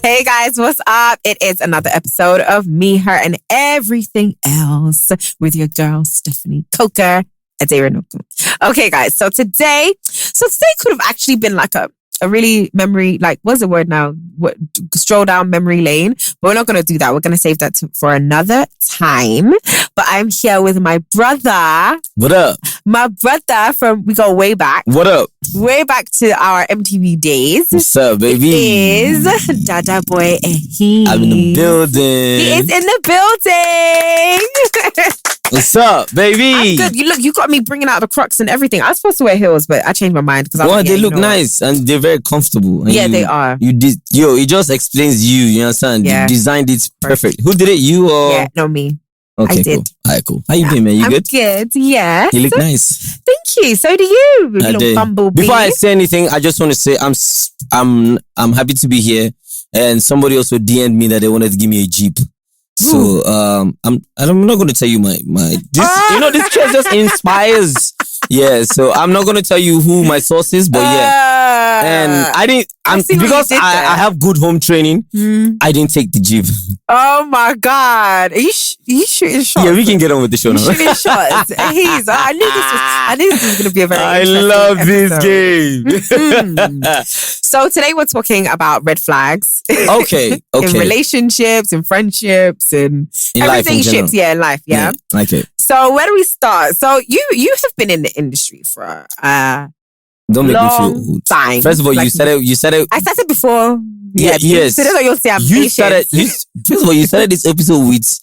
Hey guys, what's up? It is another episode of Me, Her, and Everything Else with your girl, Stephanie Coker. Okay, guys, so today could have actually been like a really memory, like, what's the word now? Stroll down memory lane. But we're not going to do that. We're going to save that for another time. But I'm here with my brother. What up? My brother we go way back. What up? Way back to our MTV days. What's up, baby? He is DadaBoyEhiz. I'm in the building. He is in the building. What's up, baby? I'm good. You got me bringing out the Crocs and everything. I was supposed to wear heels, but I changed my mind because they look nice and they're very comfortable. And they are. It just explains you. You understand? Yeah. You designed it perfect. Who did it? You or? Yeah, no, me. Okay, I did. Cool. All right, cool. How you been, man? You good? I'm good. Yeah. You look nice. Thank you. So do you, little bumblebee. Before I say anything, I just want to say I'm happy to be here. And somebody also DM'd me that they wanted to give me a Jeep. So I'm not going to tell you this chat just inspires. Yeah, so I'm not going to tell you who my source is, but yeah. And because I have good home training, I didn't take the Jeep. Oh my God. Are you shooting shots? Yeah, we can get on with the show now. Shooting shots. I knew this was going to be a very interesting love episode. this game. So today we're talking about red flags. Okay. In relationships, in friendships, in everything life in ships, in life, yeah. Okay. So where do we start? So you have been in the industry for don't make me feel old. Time. First of all, you said it. I started before. Yeah, yes. So that's what you'll say. First of all, you started this episode with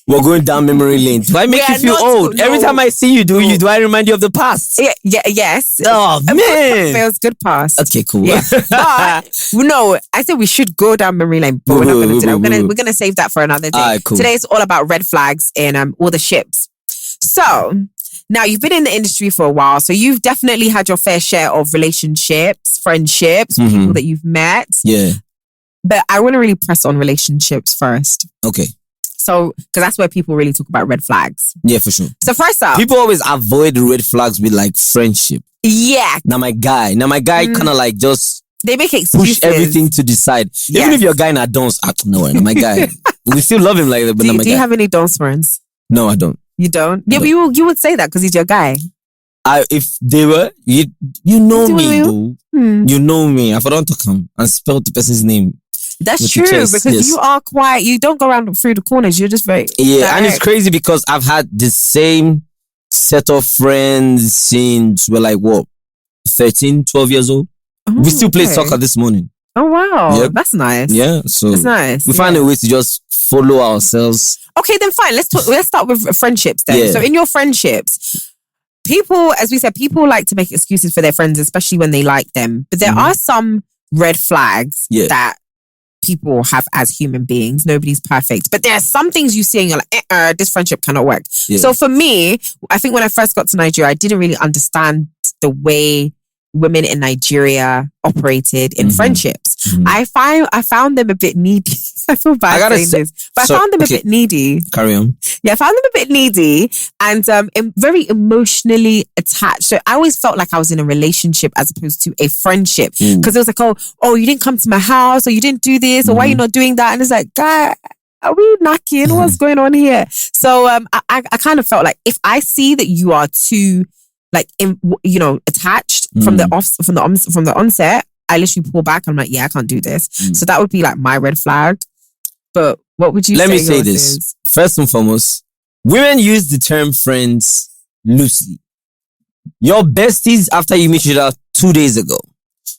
we're going down memory lane. Do I make you feel old? Every time I see you, do I remind you of the past? Yeah, yes. Oh, man. It was good past. Okay, cool. Yeah. But, no, I said we should go down memory lane, but we're not going to do that. We're going to save that for another day. All right, cool. Today is all about red flags in all the ships. So, now you've been in the industry for a while, so you've definitely had your fair share of relationships, friendships, people that you've met. Yeah. But I want to really press on relationships first. Okay. So, because that's where people really talk about red flags. Yeah, for sure. So first up, people always avoid the red flags with like friendship. Yeah. Now my guy kind of like just they make excuses. Push everything to the side. Yes. Even if your guy not dons, no, my guy. We still love him like that, but do you have any dons friends? No, I don't. You don't? Yeah, but you would say that because he's your guy. If they were, you know me, though. You know me. If I don't talk him and spell the person's name. That's true because you are quiet. You don't go around through the corners. You're just very direct. And it's crazy because I've had the same set of friends since we're like 13, 12 years old. We still play soccer this morning. Oh wow, that's nice. Yeah, so that's nice. We find a way to just follow ourselves. Okay, then fine. Let's start with friendships then. Yeah. So in your friendships, people, as we said, people like to make excuses for their friends, especially when they like them. But there are some red flags that people have as human beings. Nobody's perfect. But there are some things you see and you're like, this friendship cannot work. Yeah. So for me, I think when I first got to Nigeria, I didn't really understand the way women in Nigeria operated in friendships. I found them a bit needy. I feel bad saying this, but I found them a bit needy. Carry on. Yeah, I found them a bit needy and very emotionally attached. So I always felt like I was in a relationship as opposed to a friendship because it was like, oh, you didn't come to my house, or you didn't do this, or why are you not doing that? And it's like, God, are we knocking? What's going on here? So I kind of felt like if I see that you are too attached from the onset, I literally pull back. I'm like, yeah, I can't do this. So that would be like my red flag. But what would you say? Let me say this. First and foremost, women use the term friends loosely. Your besties after you meet each other 2 days ago.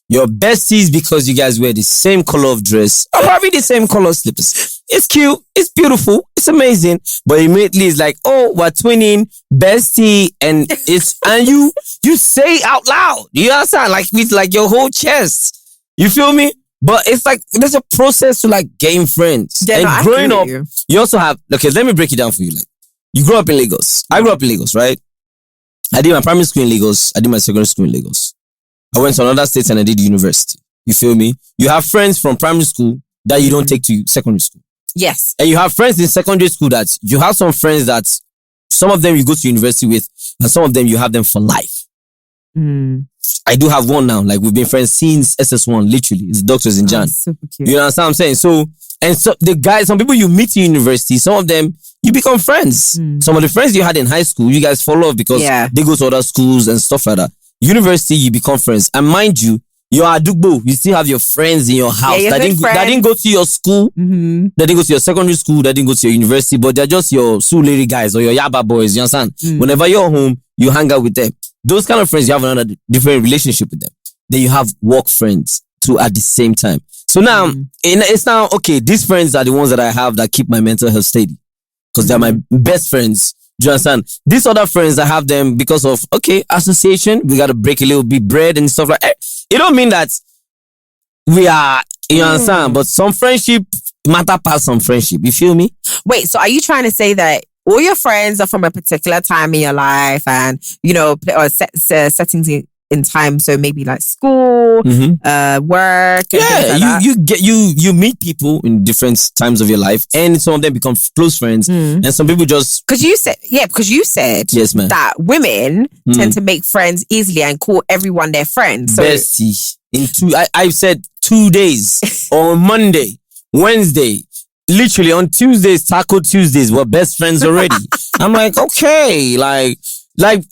Your besties because you guys wear the same color of dress or probably the same color slippers. It's cute. It's beautiful. It's amazing. But immediately it's like, oh, we're twinning, bestie, and you say it out loud. You understand? Like with like your whole chest. You feel me? But it's like there's a process to like gain friends. Yeah, and growing up, you also have let me break it down for you. Like you grew up in Lagos. I grew up in Lagos, right? I did my primary school in Lagos. I did my secondary school in Lagos. I went to another state and I did university. You feel me? You have friends from primary school that you don't take to secondary school. Yes. And you have friends in secondary school that you have some friends that some of them you go to university with and some of them you have them for life. I do have one now. Like we've been friends since SS1. Literally, it's doctors in Jan. Super cute. You understand what I'm saying? So the guys, some people you meet in university, some of them you become friends. Some of the friends you had in high school, you guys fall off because they go to other schools and stuff like that. University, you become friends, and mind you, you're Adugbo. You still have your friends in your house that didn't go to your school. They didn't go to your secondary school. They didn't go to your university, but they're just your Suliri guys or your Yaba boys. You understand? Whenever you're home, you hang out with them. Those kind of friends, you have another different relationship with them. Then you have work friends too at the same time. So now, it's now, okay, these friends are the ones that I have that keep my mental health steady because they're my best friends. Do you understand? These other friends, I have them because of, okay, association. We got to break a little bit bread and stuff like that. It don't mean that we are, you understand? But some friendship matter past some friendship. You feel me? Wait, so are you trying to say that all your friends are from a particular time in your life and, you know, or settings in time? So maybe like school, work. Yeah, you meet people in different times of your life, and some of them become close friends, and some people just because you said yes, man, that women tend to make friends easily and call everyone their friend. So bestie I've said 2 days on Monday, Wednesday. Literally on Tuesdays, Taco Tuesdays, we're best friends already. I'm like, okay, like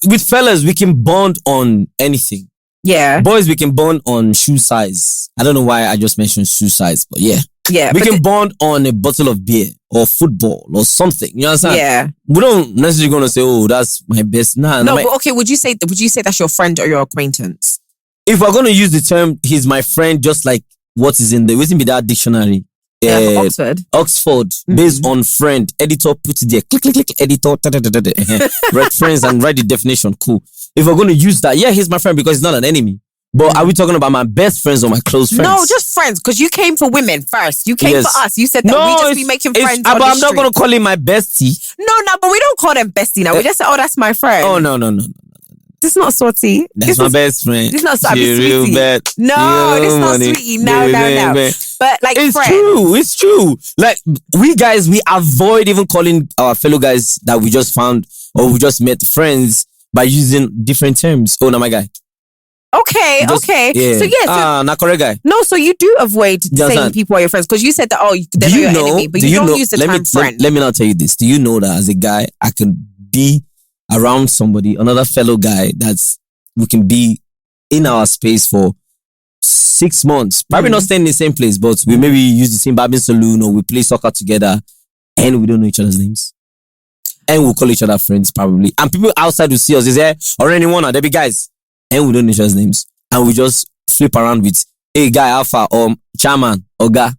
with fellas, we can bond on anything. Yeah. Boys, we can bond on shoe size. I don't know why I just mentioned shoe size, but yeah. Yeah. We can bond on a bottle of beer or football or something. You understand? Yeah. We don't necessarily gonna say, oh, that's my best. Nah. No, but okay, would you say that's your friend or your acquaintance? If we're gonna use the term, he's my friend, just like what is in the wouldn't be that dictionary. Oxford, based on friend. Editor put it there. Click, click, click. Editor. Read friends and write the definition. Cool. If we're going to use that, yeah, he's my friend because he's not an enemy. But are we talking about my best friends or my close friends? No, just friends. Because you came for women first. You came for us. You said that we just be making friends. But I'm not going to call him my bestie. No, but we don't call them bestie now. We just say, oh, that's my friend. Oh, no. This is not salty. That's my best friend. This is not sweetie. Real bad. No, this is not sweetie. No. But like, it's true. Like we guys, we avoid even calling our fellow guys that we just found or we just met friends by using different terms. Oh, no, my guy. Okay. Yeah. So yeah. Not correct guy. No, so you do avoid saying people are your friends because you said that. Oh, they're not your enemy, but you don't use the term friend. Let me not tell you this. Do you know that as a guy, I can be around somebody, another fellow guy we can be in our space for 6 months. Probably not staying in the same place, but we maybe use the same barbing saloon or we play soccer together and we don't know each other's names. And we'll call each other friends probably. And people outside will see us, they say, or anyone, or there be guys. And we don't know each other's names. And we just flip around with, hey, guy, alpha, or chairman, or guy.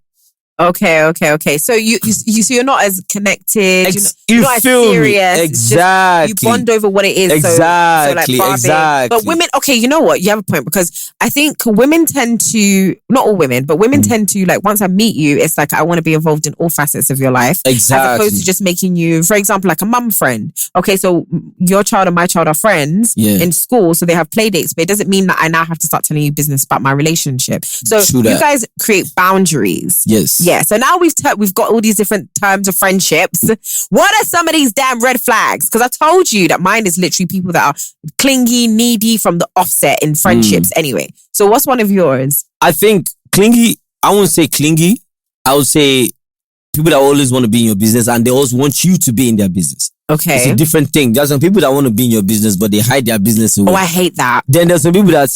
Okay. So you're not as connected. You're not as feel serious. Me. Exactly. You bond over what it is. Exactly. So like exactly. But women, okay, you know what? You have a point because I think women tend to, not all women, but women tend to like once I meet you, it's like I want to be involved in all facets of your life. Exactly. As opposed to just making you, for example, like a mum friend. Okay, so your child and my child are friends in school, so they have play dates, but it doesn't mean that I now have to start telling you business about my relationship. So you guys create boundaries. Yes. Yeah, so now we've got all these different terms of friendships. What are some of these damn red flags? Because I told you that mine is literally people that are clingy, needy from the offset in friendships anyway. So what's one of yours? I think clingy, I won't say clingy. I would say people that always want to be in your business and they always want you to be in their business. Okay. It's a different thing. There's some people that want to be in your business, but they hide their business away. Oh, I hate that. Then there's some people that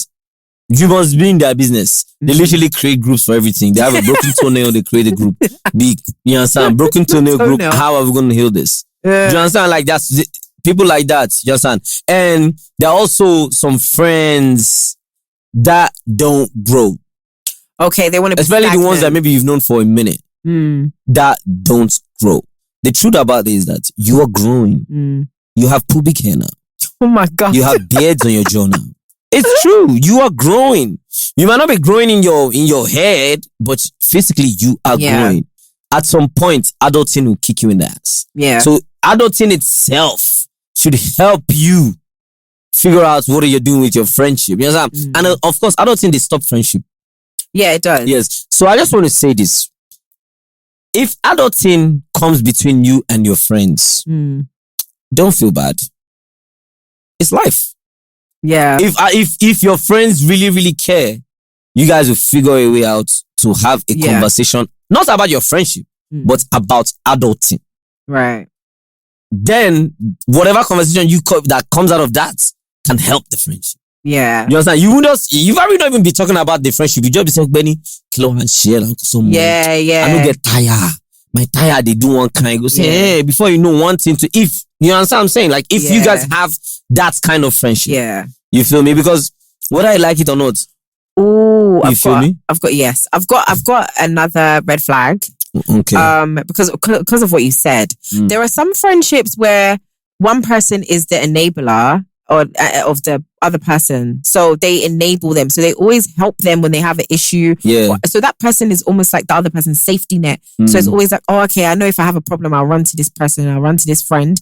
you must be in their business. They literally create groups for everything. They have a broken toenail, they create a group. You understand? Broken toenail group. How are we going to heal this? Do you understand? Like that's people like that. You understand? And there are also some friends that don't grow. Okay, they want to be especially stagnant. the ones that maybe you've known for a minute that don't grow. The truth about it is that you are growing. You have pubic hair now. Oh my God. You have beards on your jaw now. It's true. You are growing. You might not be growing in your head, but physically you are growing. At some point, adulting will kick you in the ass. Yeah. So adulting itself should help you figure out what you're doing with your friendship. You understand? And of course, adulting, they stop friendship. Yeah, it does. Yes. So I just want to say this. If adulting comes between you and your friends, don't feel bad. It's life. Yeah. If your friends really, really care, you guys will figure a way out to have a conversation, not about your friendship, but about adulting. Right. Then whatever conversation that comes out of that can help the friendship. Yeah. You understand? You probably don't even be talking about the friendship. You just be saying, Benny, kilo and share and so much. Yeah. I don't get tired. My tire, they do one kind. Go say, hey, before you know one thing if you understand what I'm saying? Like, if you guys have that kind of friendship. Yeah. You feel me? Because whether I like it or not. Oh, I've got another red flag. Okay. Because of what you said. There are some friendships where one person is the enabler of the other person. So they enable them. So they always help them when they have an issue. Yeah. So that person is almost like the other person's safety net. So it's always like, oh, okay, I know if I have a problem, I'll run to this person, I'll run to this friend.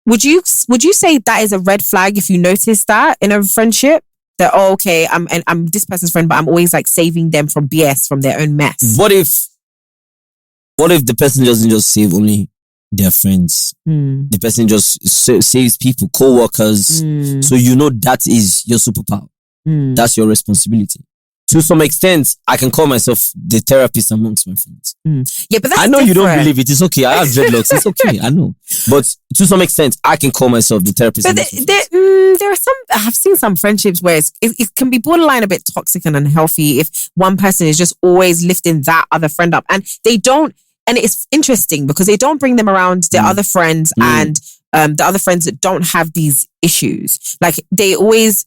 Would you say that is a red flag if you notice that in a friendship? That, oh, okay, I'm this person's friend, but I'm always like saving them from BS, from their own mess. What if the person doesn't just save only their friends? The person just saves people, co-workers. So you know that is your superpower. That's your responsibility. To some extent, I can call myself the therapist amongst my friends. Yeah, but that's I know different. You don't believe it. It's okay. I have dreadlocks. It's okay. I know. But to some extent, I can call myself the therapist. But there are some. I've seen some friendships where it can be borderline a bit toxic and unhealthy if one person is just always lifting that other friend up, and they don't. And it's interesting because they don't bring them around their other friends and the other friends that don't have these issues. Like, they always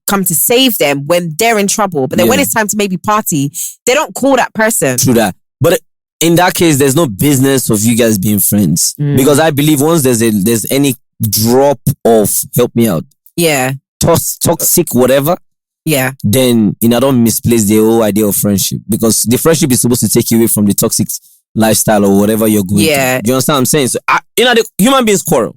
come to save them when they're in trouble, but then when it's time to maybe party, they don't call that person. True that. But in that case, there's no business of you guys being friends, because I believe once there's any drop of help me out, toxic whatever, then I don't misplace the whole idea of friendship, because the friendship is supposed to take you away from the toxic lifestyle or whatever you're going through. Do you understand what I'm saying? So the human beings quarrel.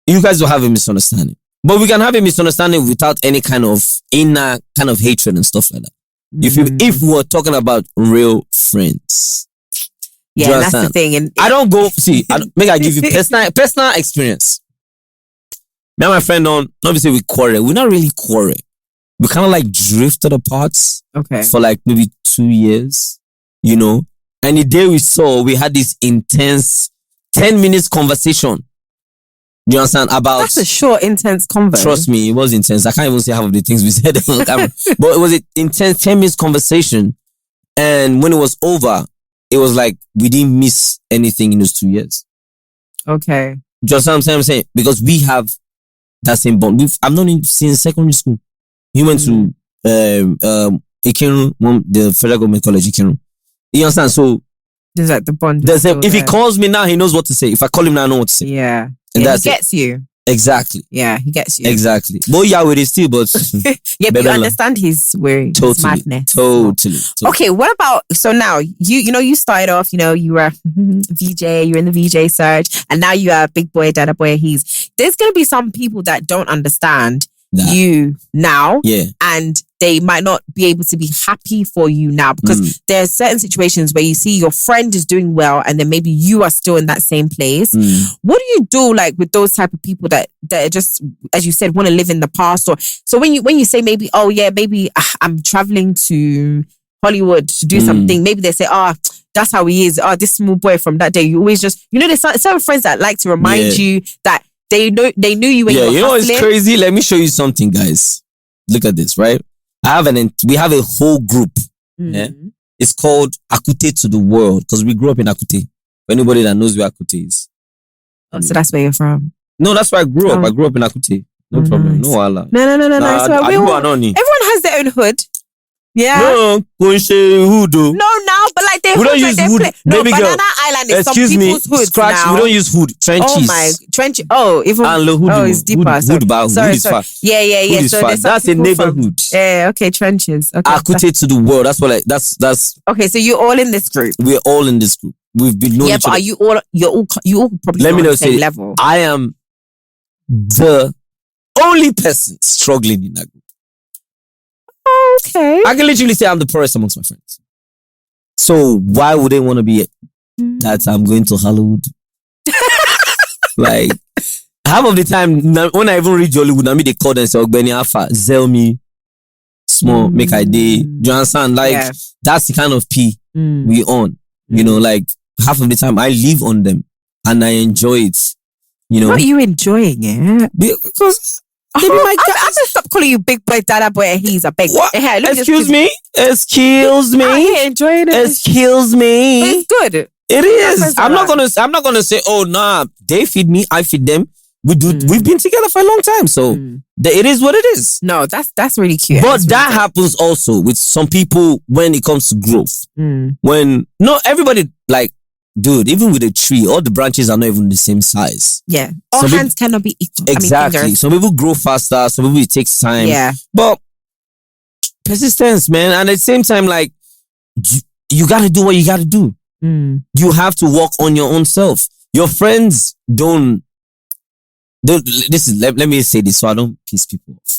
You guys will have a misunderstanding. But we can have a misunderstanding without any kind of inner kind of hatred and stuff like that. If we're talking about real friends. Yeah, that's the thing. And I don't go, maybe I give you personal experience. Me and my friend obviously we quarrel. We're not really quarrel. We kind of like drifted apart for like maybe 2 years, And the day we had this intense 10 minutes conversation. You understand? That's a short, intense convo. Trust me, it was intense. I can't even say half of the things we said on camera. But it was an intense 10 minutes conversation. And when it was over, it was like we didn't miss anything in those 2 years. Okay. Do you understand what I'm saying? Because we have that same bond. I've known him since secondary school. He went to Ikiru, the Federal Government College, Ikiru. You understand? So there's like the bond. If he calls me now, he knows what to say. If I call him now, I know what to say. Yeah. And he gets you. Exactly. Yeah, he gets you. Exactly. But yeah, with it still, but yeah, but you understand his weird madness. Totally. Okay, what about, so now you started off, you were VJ, you're in the VJ search, and now you are big boy, DadaBoyEhiz. There's gonna be some people that don't understand you now, and they might not be able to be happy for you now, because there are certain situations where you see your friend is doing well and then maybe you are still in that same place. What do you do like with those type of people that are just, as you said, want to live in the past? Or so when you say maybe, maybe I'm traveling to Hollywood to do something, maybe they say, that's how he is. This small boy from that day. You always just, there's certain friends that like to remind you that they knew you when you were hustling. Know what's crazy? Let me show you something, guys. Look at this, right? We have a whole group. Yeah? It's called Akute to the World, because we grew up in Akute. For anybody that knows where Akute is. So that's where you're from? No, that's where I grew up. I grew up in Akute. No problem. No Allah. No. Everyone has their own hood. Yeah. No, hood. No, now, but like they don't use hood. Baby girl. Banana Island is excuse some me. people's hoods Scratch. now. We don't use hood. Trenches. Oh my trench. Oh, even it's deeper. Hood is far. Yeah. Hood is far. That's a neighborhood. Yeah. Okay. Trenches. Okay. Akute to the world. That's what. That's. Okay, so you're all in this group. We're all in this group. We've been knowing each other. But are you all? You all probably. Let me know. The same level. I am the only person struggling in that group. Okay. I can literally say I'm the poorest amongst my friends. So why would they want to be that I'm going to Hollywood? Like, half of the time, when I even reach Hollywood, I mean they call them and say, Ogbeni Alpha, zell me, small, make I day. Do you understand? Like, that's the kind of P we on. You know, like, half of the time, I live on them and I enjoy it. You know? What are you enjoying it? Because they be my guys. I'm gonna stop calling you Big Boy DadaBoyEhiz. I beg. What? Hey, Excuse me? Excuse me? I'm enjoying it. Excuse me? But it's good. It is. I'm not gonna say, oh nah, they feed me, I feed them. We've been together for a long time, so it is what it is. No, that's really cute. But that happens also with some people when it comes to growth. When everybody, like, dude, even with a tree, all the branches are not even the same size. Yeah, all hands cannot be equal. Exactly. I mean, some people grow faster, some people it takes time. Yeah, but persistence, man, and at the same time, like, you gotta do what you gotta do. You have to work on your own self. Your friends don't listen, let me say this so I don't piss people off.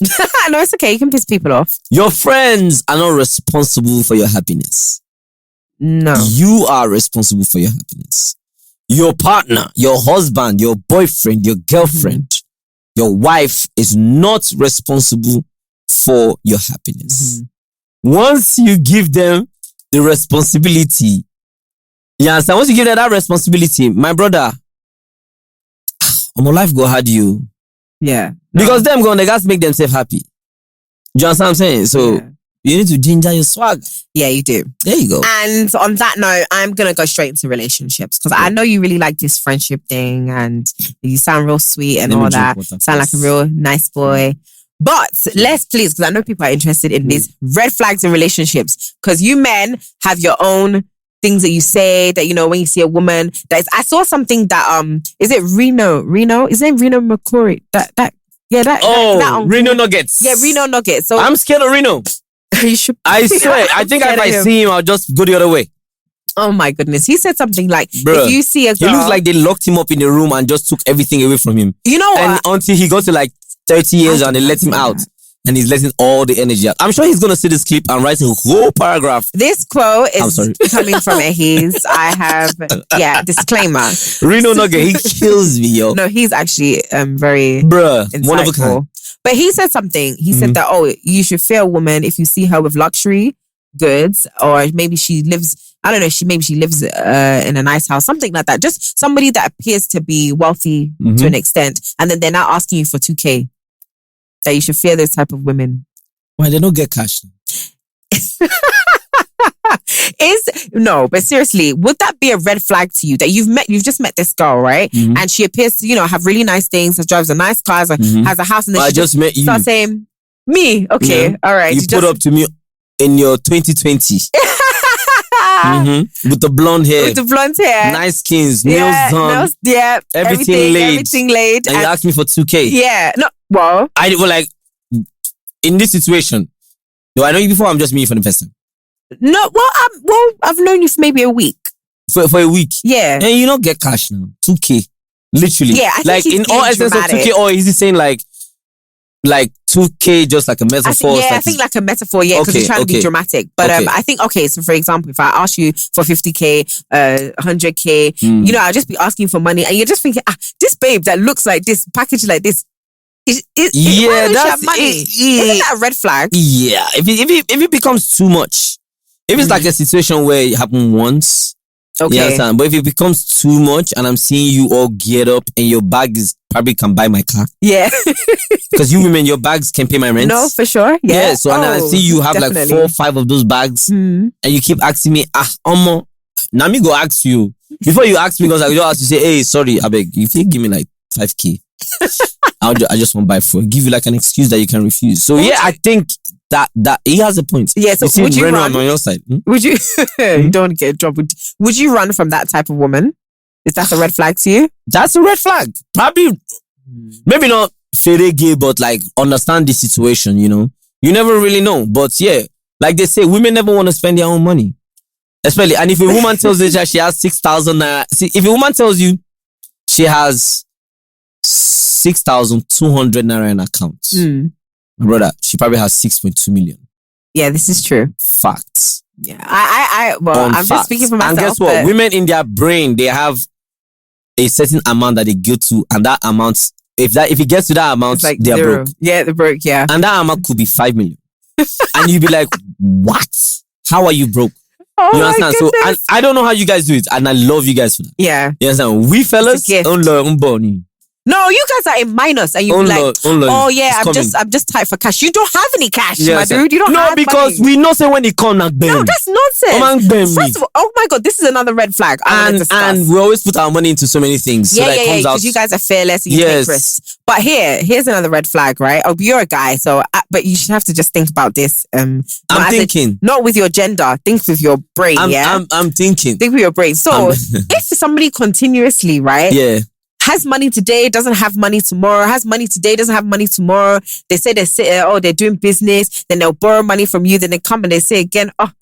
No, it's okay. You can piss people off. Your friends are not responsible for your happiness. No. You are responsible for your happiness. Your partner, your husband, your boyfriend, your girlfriend, your wife is not responsible for your happiness. Once you give them the responsibility, you understand? Once you give them that responsibility, my brother, my life go hard you. Yeah. No. Because them they got to make themselves happy. Do you understand what I'm saying? So you need to ginger your swag. Yeah, you do. There you go. And on that note, I'm going to go straight into relationships because I know you really like this friendship thing and you sound real sweet and all that. Sound like a real nice boy. But let's please, because I know people are interested in these red flags in relationships because you men have your own things that you say that, you know, when you see a woman that is, I saw something that, is it Reno? Is it Reno McCory? Reno Nuggets. Yeah, Reno Nuggets. So I'm scared of Reno. You should. I swear. I think if I see him, I'll just go the other way. Oh my goodness. He said something like, bruh, if you see a girl. He looks like they locked him up in the room and just took everything away from him. You know what? And until he got to like 30 years and they let him out. And he's letting all the energy out. I'm sure he's going to see this clip and write a whole paragraph. This quote is coming from Ehiz. I have, disclaimer. Reno Nugget, he kills me, yo. No, he's actually very insightful. One of a kind. But he said something. He said that, you should fear a woman if you see her with luxury goods, or maybe she lives, I don't know, she lives in a nice house, something like that. Just somebody that appears to be wealthy to an extent. And then they're now asking you for 2K. That you should fear those type of women. Why they don't get cash? But seriously, would that be a red flag to you that you've just met this girl, right? And she appears to, have really nice things, drives a nice car, has a house, and then I just met you. Start saying, me, okay, all right. You put up to me in your 2020. With the blonde hair. Nice skins, nails done. Everything laid. And you asked me for 2K. Yeah. No, well. I was like, in this situation, do I know you before? I'm just meeting you for the first time. No, I've known you for maybe a week. For a week? Yeah. And you don't get cash now. 2K. Literally. Yeah, I think like in all essence of 2K, or is he saying like 2K just like a metaphor? I think like a metaphor, because he's trying to be dramatic. But I think, so for example, if I ask you for 50K, 100K, I'll just be asking for money and you're just thinking, this babe that looks like this, packaged like this, that's money. Isn't that a red flag? Yeah. If it becomes too much, if it's like a situation where it happened once, okay. Yeah, but if it becomes too much and I'm seeing you all geared up and your bag is probably can buy my car. Yeah. Because you women, your bags can pay my rent. No, for sure. Yeah. So and I see you have definitely. Like 4 or 5 of those bags and you keep asking me, now me go ask you. Before you ask me, because I just ask you, say, hey, sorry, I beg, if you give me like 5K, I just want to buy 4. Give you like an excuse that you can refuse. So I think that he has a point. Yeah, so would you run on your side? Would you? You don't get a job. Would you run from that type of woman? Is that a red flag to you? That's a red flag. Probably, maybe not fade gay, but like understand the situation. You never really know. But yeah, like they say, women never want to spend their own money. Especially, and if a woman tells you that she has 6,000 naira, see, if a woman tells you she has 6,200 naira in account, my brother, she probably has 6.2 million. Yeah, this is true. Facts. Yeah, I'm just speaking for myself. And guess what? Women in their brain, they have a certain amount that they go to, and that amount if it gets to that amount, like they're zero. broke. Yeah, they're broke. Yeah, and that amount could be 5 million, and you'd be like, what? How are you broke? Oh, you understand? So and I don't know how you guys do it, and I love you guys for that. Yeah, you understand? We fellas, no, you guys are in minus, and you're like, oh yeah, I'm just tight for cash. You don't have any cash, my dude. You don't have because money. we know say when it come, no, that's nonsense. First of all, oh my God, this is another red flag. And we always put our money into so many things. Yeah, because you guys are fearless and you take risks. But here's another red flag, right? Oh, you're a guy, so but you should have to just think about this. I'm thinking, not with your gender. Think with your brain. I'm thinking. Think with your brain. So if somebody continuously, right? Yeah. Has money today, doesn't have money tomorrow. Has money today, doesn't have money tomorrow. They say they're doing business. Then they'll borrow money from you. Then they come and they say again, like,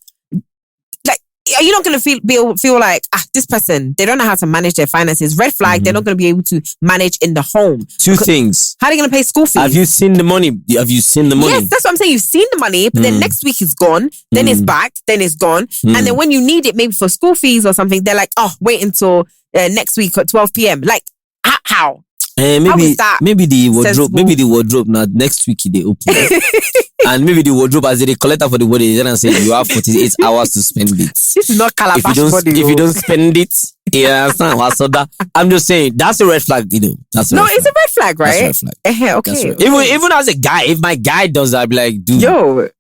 are you not going to feel like this person? They don't know how to manage their finances. Red flag. They're not going to be able to manage in the home. Two things. How are they going to pay school fees? Have you seen the money? Yes, that's what I'm saying. You've seen the money, but then next week it's gone. Then it's back. Then it's gone. And then when you need it, maybe for school fees or something, they're like, wait until next week at 12 p.m. Like. How? Maybe the wardrobe now next week they open and maybe the wardrobe as they collect for the body then and say you have 48 hours to spend it. This is not calabash body. If you don't spend it, I'm just saying that's a red flag, you know. It's a red flag, right? That's a red flag. Okay. Even as a guy, if my guy does that, I'd be like, dude,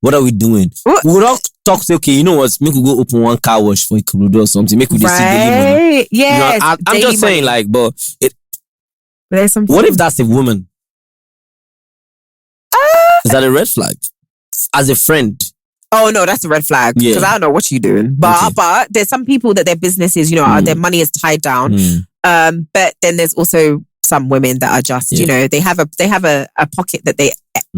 what are we doing? We would all talk, say, okay, you know what? Make we go open one car wash for Ikurudo or something. Make we just see daily money. Yes, you know, I'm just saying, like, but what if that's a woman? Is that a red flag? As a friend? Oh no, that's a red flag. Because I don't know what you're doing. But there's some people that their businesses, their money is tied down. But then there's also some women that are just, they have a pocket that they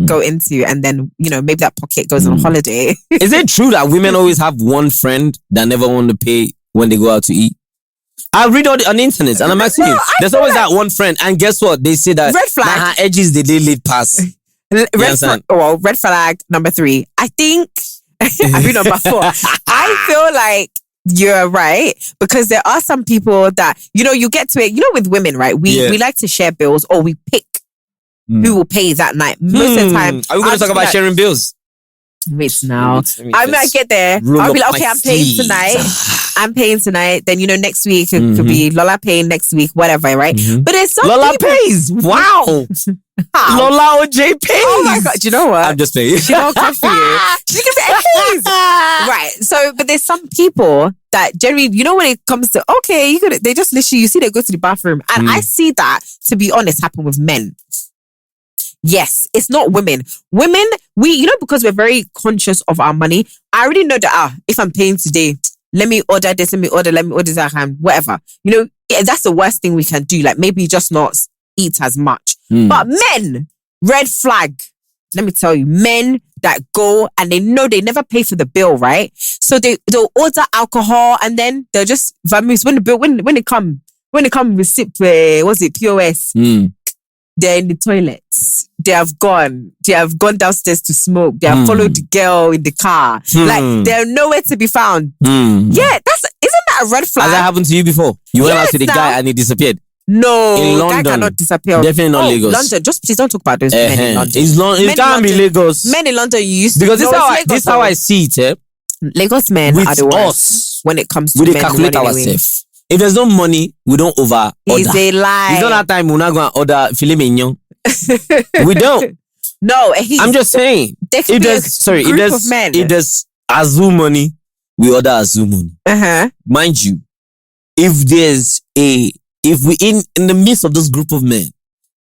go into, and then maybe that pocket goes on holiday. Is it true that women always have one friend that never want to pay when they go out to eat? I read on the internet and I'm asking you, there's always that one friend, and guess what? They say that red flag. Her edges they lead past. Red flag number 3. I think I read number 4. I feel like you're right, because there are some people that you get to it. With women, right? We like to share bills, or we pick who will pay that night. Most of the time, are we going to talk about sharing bills? Wait now. I might get there. I'll be like, okay, I'm paying tonight. Then next week it could be Lola paying next week, whatever, right? But it's some Lola pays. Wow. Lola OJ pays. Oh my God! Do you know what? I'm just paying. She don't come for you. She can be pays. Right. So, but there's some people that generally, when it comes to they just literally, you see, they go to the bathroom, and I see that, to be honest, happen with men. Yes, it's not women. Women, we, because we're very conscious of our money, I already know that, if I'm paying today, let me order this, let me order that, whatever. That's the worst thing we can do. Like, maybe just not eat as much. But men, red flag. Let me tell you, men that go and they know they never pay for the bill, right? So they'll order alcohol, and then they'll just vamoose when the bill, when they come receipt, what's it, POS? They're in the toilets. They have gone downstairs to smoke. They have followed the girl in the car. Like, they're nowhere to be found. Yeah, isn't that a red flag? Has that happened to you before? You went out to the guy and he disappeared? No, in London, guy cannot disappear. Definitely not Lagos. London, just please don't talk about those men in London. It can't be Lagos. Men in London, you used because this is how I see it. Lagos men with are the worst us, when it comes to we men calculate ourselves. If there's no money, we don't over order. It's a lie. It's not that time we're not going to order filet mignon. We don't. No, I'm just saying. If there's Azul money, we order Azul money. Mind you, if we in the midst of this group of men,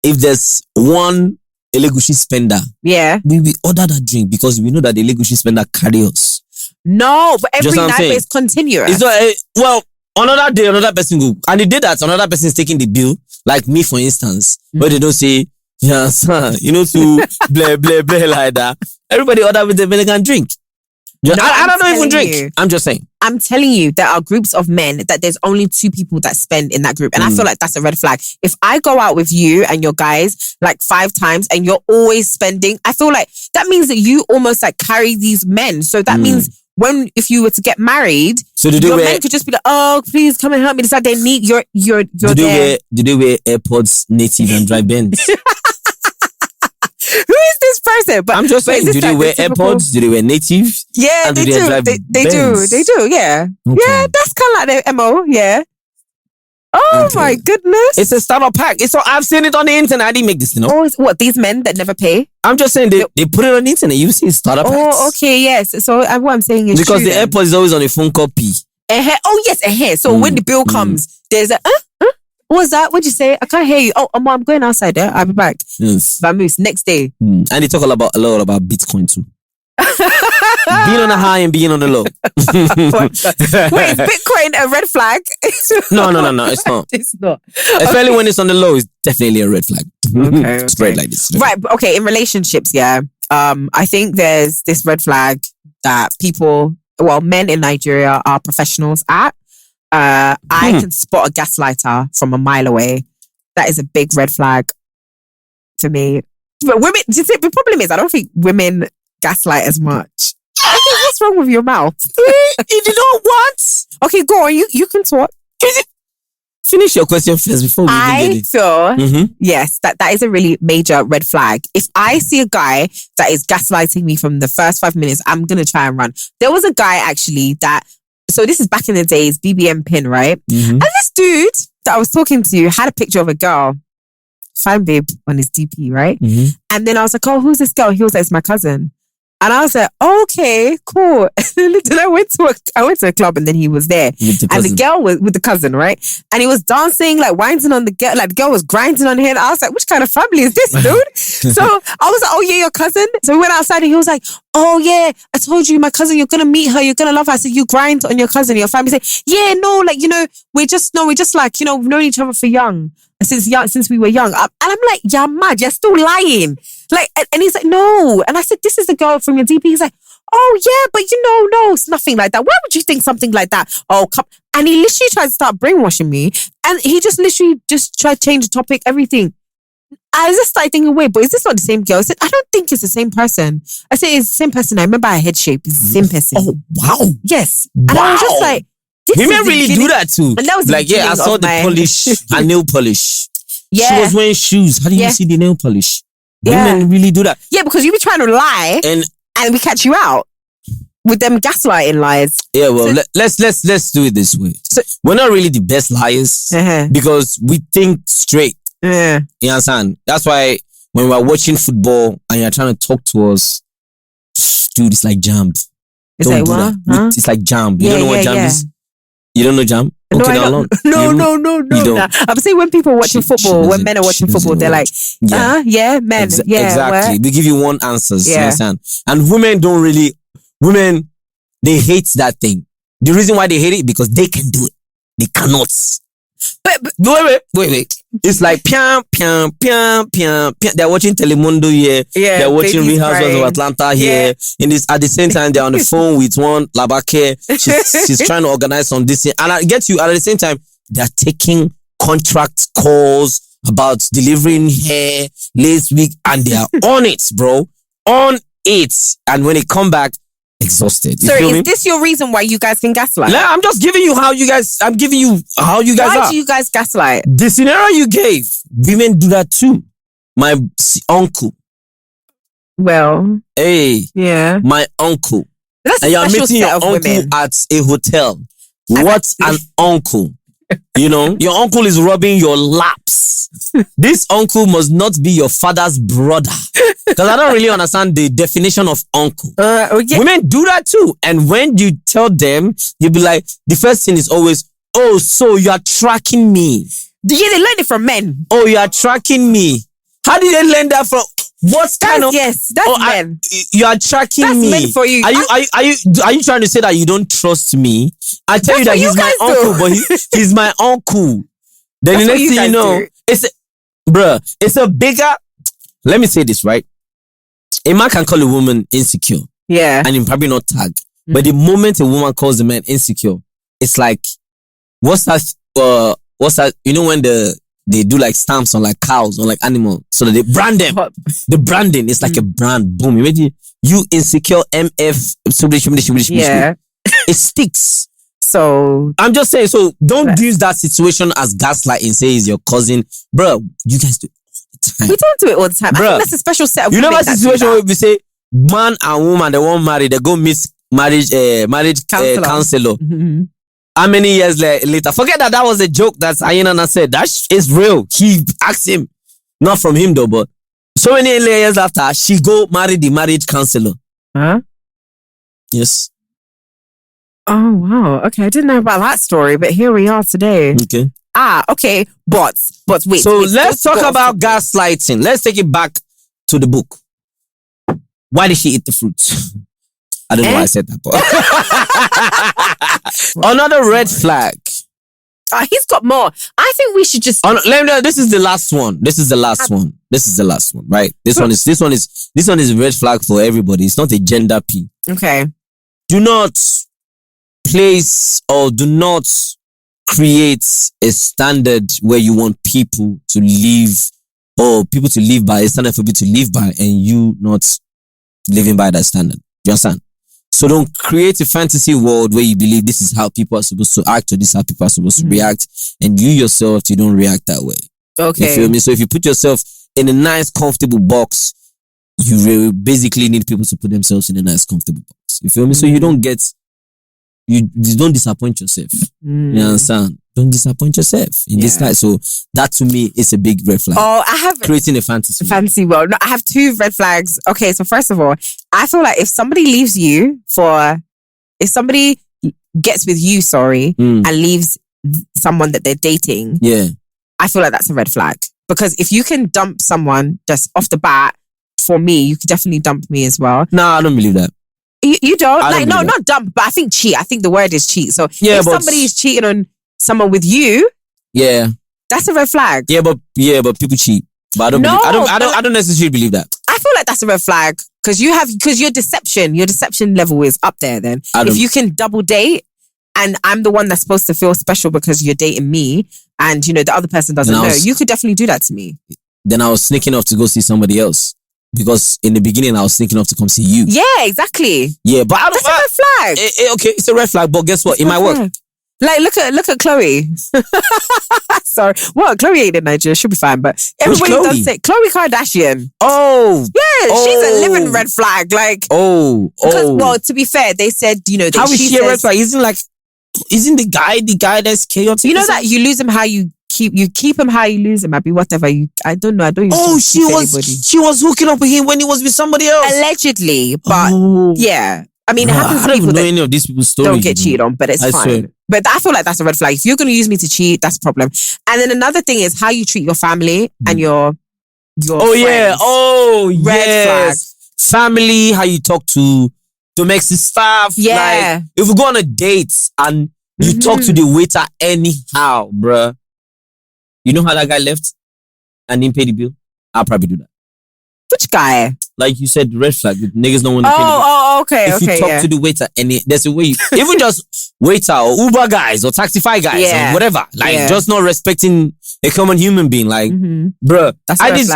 if there's one Elegushi spender, we will order that drink because we know that the Elegushi spender carry us. No, but every night it's continuous. It's not, another day, another person go. And the day that another person is taking the bill, like me, for instance, where they don't say, to blah, blah, blah, like that. Everybody order with the American drink. I don't even drink. I'm just saying. I'm telling you, there are groups of men that there's only 2 people that spend in that group. And I feel like that's a red flag. If I go out with you and your guys like 5 times and you're always spending, I feel like that means that you almost like carry these men. So that means if you were to get married, So do they your wear? men could just be like, oh, please come and help me. It's like they need you're do they wear AirPods native and drive Benz? Who is this person? But I'm just saying, do they wear AirPods? Do they wear native? Yeah, they do. They do. They do. Yeah. Okay. Yeah, that's kind of like their MO. Yeah. Oh my goodness! It's a starter pack. I've seen it on the internet. I didn't make this, Oh, what, these men that never pay? I'm just saying they put it on the internet. You see starter packs. Oh, okay, yes. So what I'm saying is because the AirPods is always on a phone copy. Oh yes, So when the bill comes, there's a what's that? What'd you say? I can't hear you. Oh, I'm going outside there. I'll be back. Yes. Vamoose next day. And they talk a lot about Bitcoin too. Being on the high and being on the low. Wait, is Bitcoin a red flag? No, it's not. It's not. Especially when it's on the low, it's definitely a red flag. Okay. Spread like this. Right, okay, in relationships, yeah. I think there's this red flag that men in Nigeria are professionals at. I can spot a gaslighter from a mile away. That is a big red flag for me. But women, the problem is I don't think women gaslight as much. What's wrong with your mouth? You did not what? Okay, go on. You can talk. Finish your question first before we get it. I feel yes, that is a really major red flag. If I see a guy that is gaslighting me from the first 5 minutes, I'm gonna try and run. There was a guy actually so this is back in the days, BBM pin, right? And this dude that I was talking to had a picture of a girl, fine babe, on his DP, right? And then I was like, oh, who's this girl? He was like, it's my cousin. And I was like, okay, cool. Then I went to a club and then he was there. And the girl was with the cousin, right? And he was dancing, like whining on the girl. Like the girl was grinding on him. And I was like, which kind of family is this, dude? So I was like, oh yeah, your cousin? So we went outside and he was like, oh yeah, I told you my cousin, you're going to meet her, you're going to love her. I said, you grind on your cousin, your family. Say, yeah, no, like, we're just like, we've known each other since we were young. And I'm like, you're mad, you're still lying. Like, and he's like, no. And I said, this is the girl from your DP. He's like, oh yeah, but no, it's nothing like that. Why would you think something like that? Oh, come. And he literally tried to start brainwashing me. And he just literally tried to change the topic, everything. I just started thinking, wait, but is this not the same girl? I said, I don't think it's the same person. I said, it's the same person. I remember her head shape. It's the same person. Oh, wow. Yes. And I was just like, women really do that too. And that was like, I saw the polish, her nail polish. Yeah. She was wearing shoes. How do you see the nail polish? Women really do that. Yeah, because you be trying to lie and we catch you out with them gaslighting lies. Yeah, well, let's do it this way. So, we're not really the best liars because we think straight. You understand? That's why when we're watching football and you're trying to talk to us, dude, it's like jam. It's like what? Huh? It's like jam. You don't know what jam is? You don't know jam? No, okay, no. I'm saying when people are watching football, when men are watching football, they're like, men. Exactly. We give you one answers. You understand? And women, they hate that thing. The reason why they hate it because they can do it. They cannot. But wait. It's like piam. They're watching Telemundo here. Yeah, they're watching Real Housewives of Atlanta here. At the same time, they're on the phone with one Labake. She's trying to organize some this thing. And I get you. At the same time, they're taking contract calls about delivering hair last week, and they are on it, bro. On it. And when they come back, exhausted. So is this your reason why you guys can gaslight? No, I'm just giving you how you guys are. Why do you guys gaslight? The scenario you gave, women do that too. My uncle. Well. Hey. Yeah. My uncle. That's and you're meeting your uncle women. at a hotel. What an uncle. Your uncle is rubbing your laps. This uncle must not be your father's brother. Because I don't really understand the definition of uncle. Women do that too. And when you tell them, you'll be like, the first thing is always, oh, so you are tracking me. Yeah, they learn it from men. Oh, you are tracking me. How did they learn that from? What kind of? Yes, that's men. You are tracking me. That's men for you. Are you trying to say that you don't trust me? I tell you that he's my uncle, but he's my uncle. Then the next thing you know, it's a bigger. Let me say this, right? A man can call a woman insecure. Yeah. And he'll probably not tag. But the moment a woman calls a man insecure, it's like, what's that? When they do like stamps on like cows or like animals, so that they brand them. The branding is like a brand. Boom. Imagine you insecure MF. Yeah. It sticks. So I'm just saying, so don't use that situation as gaslighting, say it's your cousin. Bro, you guys do it all the time. We don't do it all the time. Bruh, I think that's a special set of you know that situation where we say man and woman, they won't marry, they go miss marriage counselor. Mm-hmm. How many years later? Forget that was a joke that Ayenana said. That is real. He asked him, not from him though, but so many years after, she go marry the marriage counselor. Huh? Yes. Oh wow. Okay, I didn't know about that story, but here we are today. Okay. Okay. But wait. So let's talk about gaslighting. Let's take it back to the book. Why did she eat the fruit? I don't know why I said that, but another red flag. He's got more. I think we should just. This is the last one. This is the last one, right? This one is a red flag for everybody. It's not a gender P. Okay. Do not place or do not create a standard where you want people to live or people to live by a standard for people to live by, and you not living by that standard. You understand? So don't create a fantasy world where you believe this is how people are supposed to act or this is how people are supposed to react, and you yourself, you don't react that way. Okay. You feel me? So if you put yourself in a nice, comfortable box, you basically need people to put themselves in a nice, comfortable box. You feel me? So you don't disappoint yourself. You understand? Don't disappoint yourself in this life. So that to me is a big red flag. Oh, I have creating a fantasy world. No, I have 2 red flags. Okay, so first of all, I feel like if somebody gets with you, and leaves someone that they're dating, I feel like that's a red flag. Because if you can dump someone just off the bat, for me, you could definitely dump me as well. No, I don't believe that. You don't? Not dump, but I think cheat. I think the word is cheat. So if somebody is cheating on someone with you, that's a red flag. Yeah, but people cheat. But I don't necessarily believe that. I feel like that's a red flag because your deception level is up there. Then if you can double date, and I'm the one that's supposed to feel special because you're dating me, and the other person doesn't know, you could definitely do that to me. Then I was sneaking off to go see somebody else. Because in the beginning, I was sneaking off to come see you. Yeah, exactly. Yeah, but that's a red flag. Okay, it's a red flag, but guess what? It might work. Like, look at Chloe. Sorry. Well, Chloe ain't in Nigeria. She'll be fine. But everybody does say Khloe Kardashian. Oh. Yeah, she's a living red flag. Like, well, to be fair, they said, how is she a red flag? Isn't the guy that's chaotic? You know that you lose him how you keep him how you lose him. Whatever. I don't know. She was hooking up with him when he was with somebody else. Allegedly. But yeah. I mean, it happens to people. I don't even know any of these people's stories. Don't get cheated on, but it's fine. Swear. But I feel like that's a red flag. If you're going to use me to cheat, that's a problem. And then another thing is how you treat your family and your friends. Red flag. Family, how you talk to domestic staff. Yeah. Like, if we go on a date and you talk to the waiter anyhow, bruh. You know how that guy left and didn't pay the bill? I'll probably do that. Which guy? Like you said, red flag. Niggas don't want to pay the bill. Okay. If you talk to the waiter, there's a way. Even just waiter or Uber guys or Taxify guys or whatever. Like, just not respecting a common human being. Like, bruh.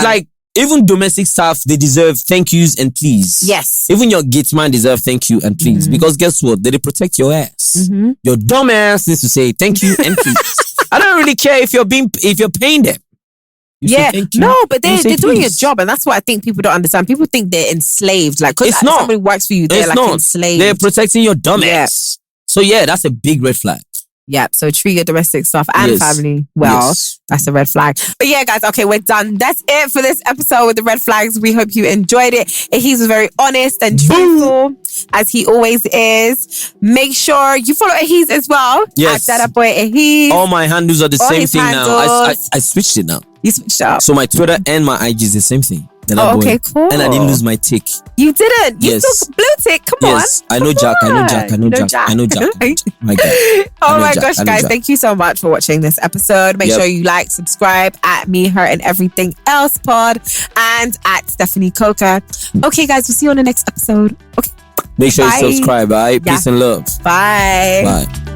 Like, even domestic staff, they deserve thank yous and please. Yes. Even your gate man deserve thank you and please. Because guess what? They protect your ass. Your dumb ass needs to say thank you and please. I don't really care if you're paying them. But they're doing a job, and that's what I think people don't understand. People think they're enslaved, like because somebody works for you, they're enslaved. They're protecting your dumb ass. So that's a big red flag. Yeah, so treat your domestic staff and family well. That's a red flag. But yeah, guys, okay, we're done. That's it for this episode with the red flags. We hope you enjoyed it. Ehiz was very honest and truthful, as he always is. Make sure you follow Ehiz as well. Yes. At DadaBoyEhiz. All my handles are the same thing now. I switched it now. You switched up. So my Twitter and my IG is the same thing. Okay, cool. And I didn't lose my tick. You didn't? You still blue tick? Come on. I know Jack. My God. Oh my gosh, guys. Thank you so much for watching this episode. Make sure you like, subscribe at Me, Her, and Everything Else Pod and at Stephanie Coca. Okay, guys. We'll see you on the next episode. Okay. Make sure you subscribe, all right? Peace and love. Bye. Bye.